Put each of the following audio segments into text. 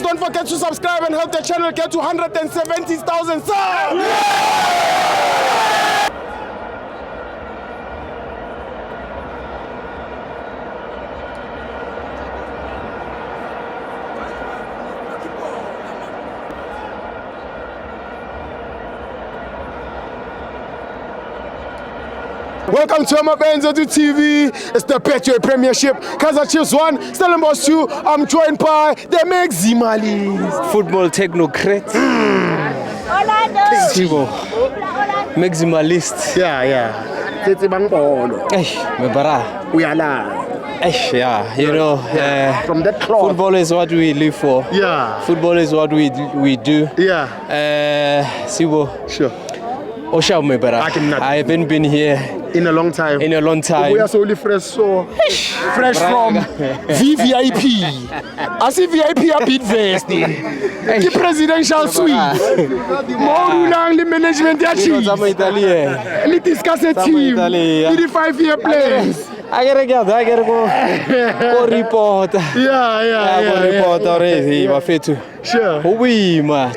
don't forget to subscribe and help the channel get to 170,000 subs. Welcome to FANS Wethu TV. It's the Betway Premiership. Kaizer Chiefs 1, Stellenbosch 2. I'm joined by the Maximalists. Football technocrat. Sibo. Maximalist. Yeah. Tete bang bolo. Mebara. We are live. Yeah, you know, from that club. Football is what we live for. Yeah. Football is what we do. Yeah. Sibo. Sure. Osha Mebara. I haven't been here in a long time. We are solely fresh, fresh from VVIP. I see VIP a bit vest. The presidential suite. More long the management achieve. We discuss a team. The 5-year plans. I gotta go report. Yeah. Report already. Sure. Oui, ma.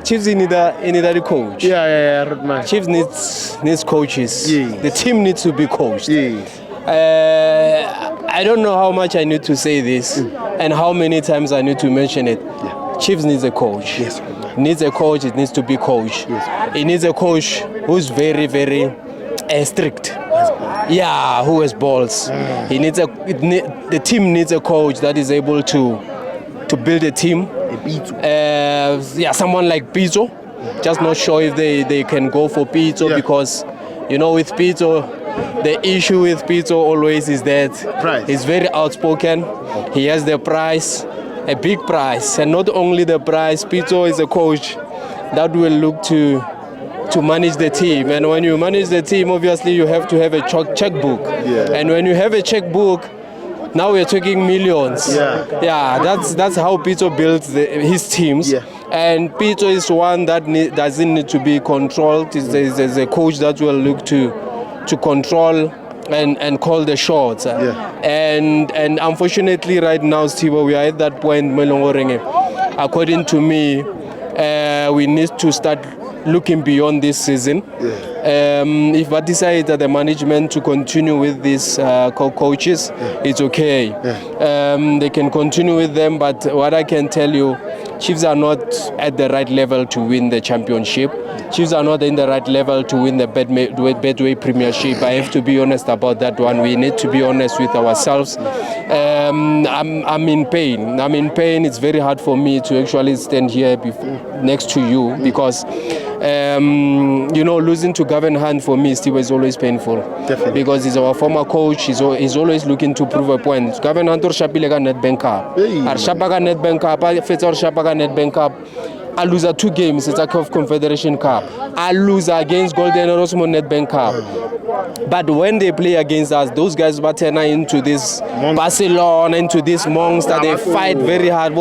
Chiefs need a coach. Yeah. Chiefs needs coaches. Yes. The team needs to be coached. Yes. I don't know how much I need to say this and how many times I need to mention it. Yeah. Chiefs needs a coach. Yes. Needs a coach. It needs to be coached. Yes. It needs a coach who's very, very strict. Yeah, who has balls. He needs the team needs a coach that is able to build a team. Someone like Pizzo. Just not sure if they can go for Pizzo because, you know, with Pizzo, the issue with Pizzo always is that he's very outspoken. He has the price, a big price, and not only the price. Pizzo is a coach that will look to manage the team, and when you manage the team, obviously you have to have a checkbook. And when you have a checkbook, now we're talking millions. That's how Pizzo builds his teams. And Pizzo is one that doesn't need to be controlled. There's a coach that will look to control and call the shots. And unfortunately right now, Steve, we are at that point. According to me, we need to start looking beyond this season. If I decide that the management to continue with these coaches, it's okay. They can continue with them, but what I can tell you, Chiefs are not at the right level to win the championship. Chiefs are not in the right level to win the Betway Premiership. I have to be honest about that one. We need to be honest with ourselves. I'm in pain. It's very hard for me to actually stand here next to you because you know, losing to Gavin Hunt for me, Steve, is always painful. Definitely. Because he's our former coach. He's always looking to prove a point. Gavin Hunt or Shapilega Netbank Cup. Shapaga Netbank Cup. Fetor Shapaga Netbank Cup. I lose 2 games. It's a Confederation Cup. I lose against Golden Rosmo Netbank Cup. But when they play against us, those guys turn into this Barcelona, into this monster. They fight very hard.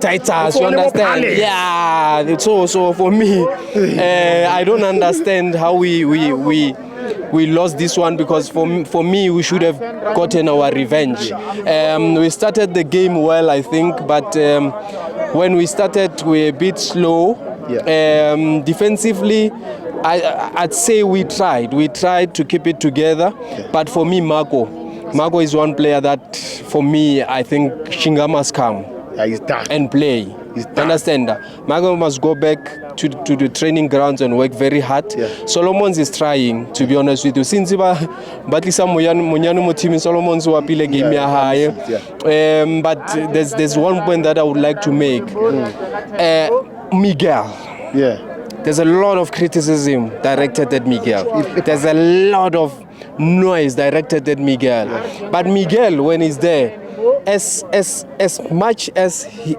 Titus, you understand? Yeah. So for me, I don't understand how we lost this one because for me we should have gotten our revenge. We started the game well, I think, but when we started, we were a bit slow. Defensively, I'd say we tried to keep it together. But for me, Marco is one player that, for me, I think Shinga must come and play. Understand that? Marco must go back to the training grounds and work very hard. Solomons is trying, to be honest with you. Since Solomons game but there's one point that I would like to make. Miguel. There's a lot of criticism directed at Miguel. There's a lot of noise directed at Miguel. But Miguel, when he's there, as much as he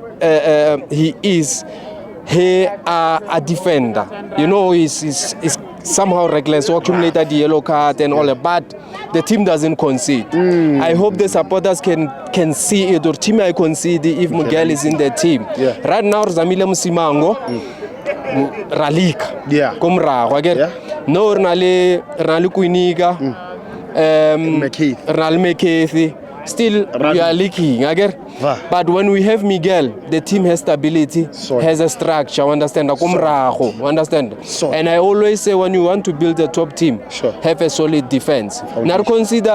is a defender, you know, he's somehow reckless, or accumulated the yellow card and all that, but the team doesn't concede. I hope the supporters can see it, or team I concede if Miguel is in the team. Right now, Zamile Musimango, Ralika, no Rnali Kuiniga, Ral McCarthy. Still, we are leaking. But when we have Miguel, the team has stability, has a structure, understand? Understand? And I always say when you want to build a top team, have a solid defense. Not concede,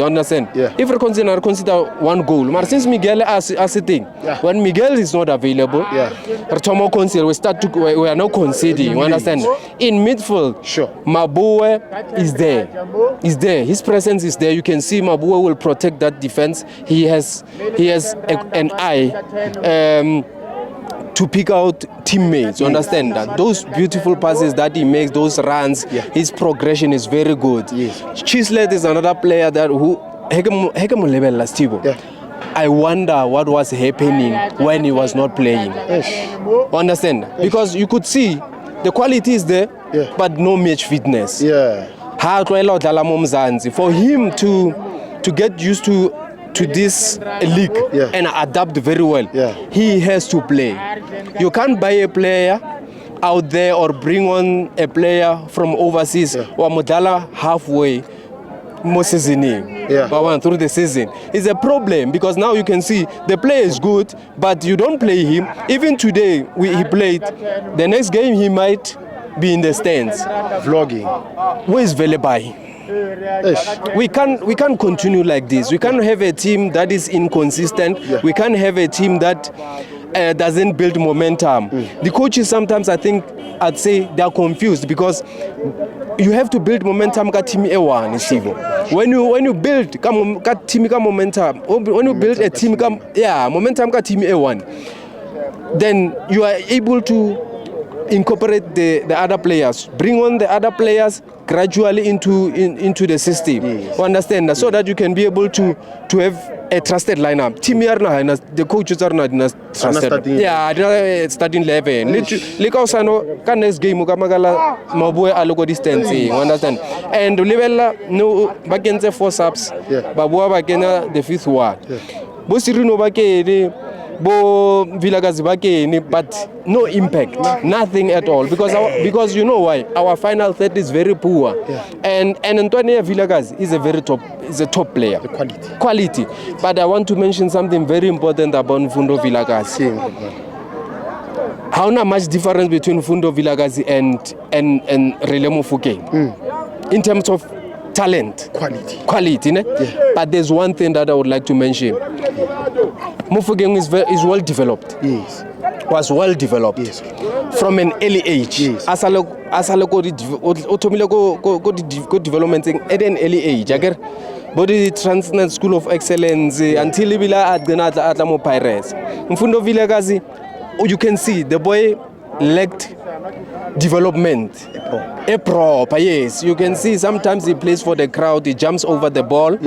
understand? If you consider one goal, but since Miguel as a thing, when Miguel is not available, we are not conceding, understand? In midfield, Mabue is there. His presence is there. You can see Mabue will protect that defense. He has an eye to pick out teammates. You understand that? Those beautiful passes that he makes, those runs, his progression is very good. Chislet is another player that who I wonder what was happening when he was not playing. Understand? Because you could see the quality is there, but no match fitness. For him to get used to this league and adapt very well, he has to play. You can't buy a player out there or bring on a player from overseas or Modala halfway through the season. It's a problem because now you can see the player is good, but you don't play him. Even today he played. The next game he might be in the stands. Vlogging. Where is Velebai? We can't continue like this. We can't have a team that is inconsistent. We can't have a team that doesn't build momentum. The coaches sometimes, I think, I'd say they are confused because you have to build momentum ka team A1. When you build team ka momentum, when you build a team momentum ka team A1, then you are able to incorporate the other players, bring on the other players gradually into the system. Understand that? So that you can be able to have a trusted lineup. Team the coaches are not trusted. Starting 11. Next game distance. Understand? And level no back 4 subs. Babua back the 5th one. Bosirino back Bo Vilagazi but no impact, nothing at all. Because you know why? Our final third is very poor. And Antonio Vilagazi is a top player. The quality. But I want to mention something very important about Mfundo Vilagazi. How much difference between Mfundo Vilagazi and Relemo Fouke in terms of talent, quality. But there's one thing that I would like to mention. Mufugeng is well developed. Was well developed from an early age. Asalo go development at an early age. Body Transnet School of Excellence until Libila at Atamo Pirates. Mfundo Vilagazi, you can see the boy lacked development. A proper, yes. You can see sometimes he plays for the crowd, he jumps over the ball.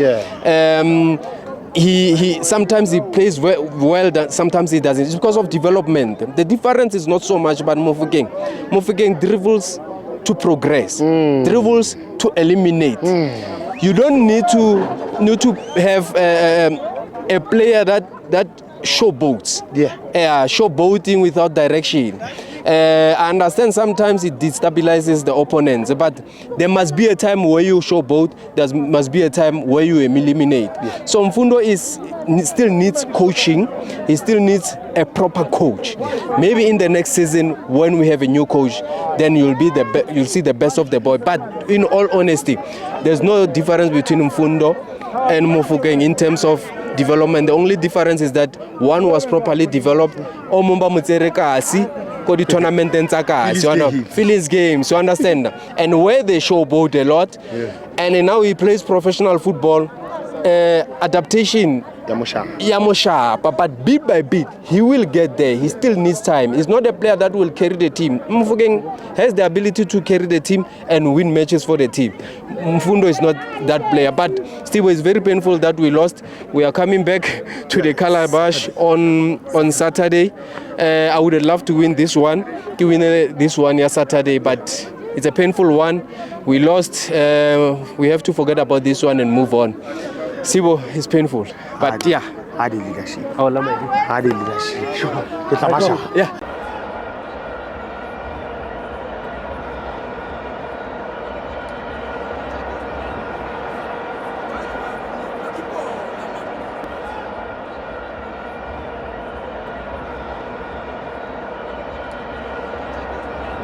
He sometimes he plays well, sometimes he doesn't. It's because of development. The difference is not so much about Mofokeng dribbles to progress, dribbles to eliminate. You don't need to have a player that showboats. Showboating without direction. I understand sometimes it destabilizes the opponents, but there must be a time where you showboat, there must be a time where you eliminate. So Mfundo still needs coaching, he still needs a proper coach. Maybe in the next season when we have a new coach, then you'll see the best of the boy. But in all honesty, there's no difference between Mfundo and Mofokeng in terms of development. The only difference is that one was properly developed. The tournament and feelings games, you understand? And where they showboat a lot, and now he plays professional football, adaptation, Yamosha, but bit by bit, he will get there. He still needs time. He's not a player that will carry the team. Mfugeng has the ability to carry the team and win matches for the team. Mfundo is not that player, but still it's very painful that we lost. We are coming back to the Calabash on Saturday. I would love to win this one, Saturday, but it's a painful one. We lost. We have to forget about this one and move on. Sibo, it's painful, but yeah. Hard leadership. Hard leadership. Yeah.